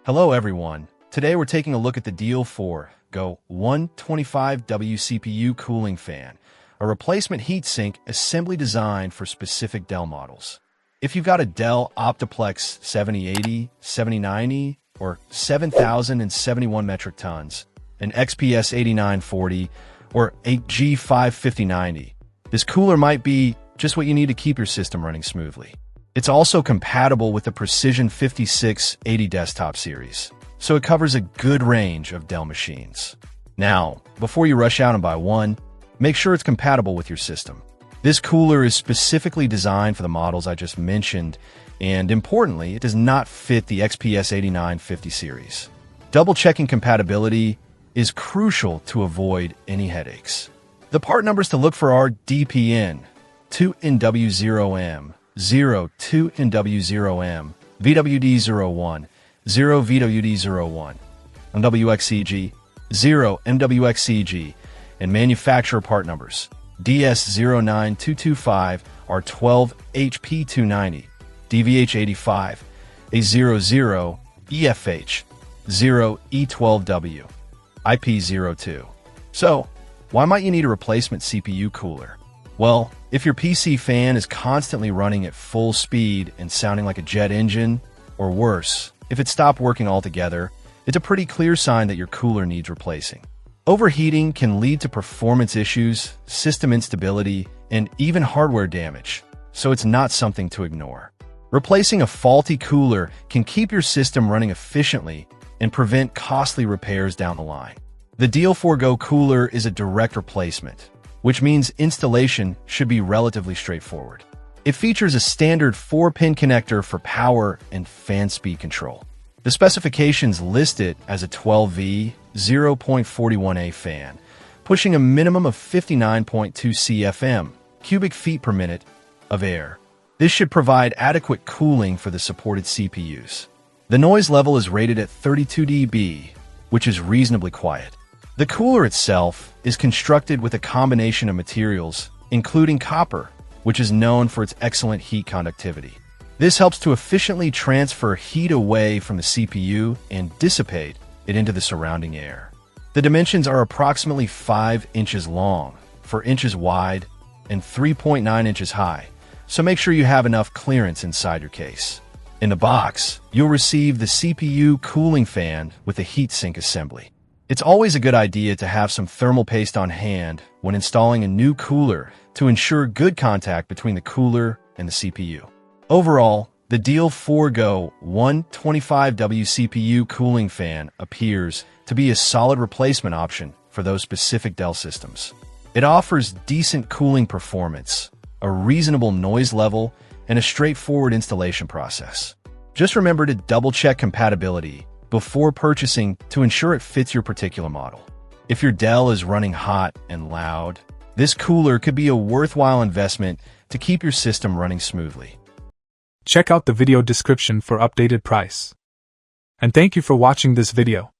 Hello everyone. Today we're taking a look at the Deal4GO 125W CPU cooling fan, a replacement heatsink assembly designed for specific Dell models. If you've got a Dell OptiPlex 7080, 7090, or 7071 metric tons, an XPS 8940, or a G55090, this cooler might be just what you need to keep your system running smoothly. It's also compatible with the Precision 5680 desktop series, so it covers a good range of Dell machines. Now, before you rush out and buy one, make sure it's compatible with your system. This cooler is specifically designed for the models I just mentioned, and importantly, it does not fit the XPS 8950 series. Double-checking compatibility is crucial to avoid any headaches. The part numbers to look for are DPN, 2NW0M, 2NW0M, VWD01, 0VWD01, MWXCG, 0MWXCG, and manufacturer part numbers DS09225 R12 HP290, DVH85, A00, EFH, 0E12W, IP02. So, why might you need a replacement CPU cooler? Well, if your PC fan is constantly running at full speed and sounding like a jet engine, or worse, if it stopped working altogether, it's a pretty clear sign that your cooler needs replacing. Overheating can lead to performance issues, system instability, and even hardware damage, so it's not something to ignore. Replacing a faulty cooler can keep your system running efficiently and prevent costly repairs down the line. The Deal4GO cooler is a direct replacement, which means installation should be relatively straightforward. It features a standard 4-pin connector for power and fan speed control. The specifications list it as a 12V 0.41A fan, pushing a minimum of 59.2 CFM, cubic feet per minute, of air. This should provide adequate cooling for the supported CPUs. The noise level is rated at 32 dB, which is reasonably quiet. The cooler itself is constructed with a combination of materials, including copper, which is known for its excellent heat conductivity. This helps to efficiently transfer heat away from the CPU and dissipate it into the surrounding air. The dimensions are approximately 5 inches long, 4 inches wide, and 3.9 inches high, so make sure you have enough clearance inside your case. In the box, you'll receive the CPU cooling fan with a heatsink assembly. It's always a good idea to have some thermal paste on hand when installing a new cooler to ensure good contact between the cooler and the CPU. Overall, the Deal4GO 125W CPU cooling fan appears to be a solid replacement option for those specific Dell systems. It offers decent cooling performance, a reasonable noise level, and a straightforward installation process. Just remember to double-check compatibility before purchasing to ensure it fits your particular model. If your Dell is running hot and loud, this cooler could be a worthwhile investment to keep your system running smoothly. Check out the video description for updated price. And thank you for watching this video.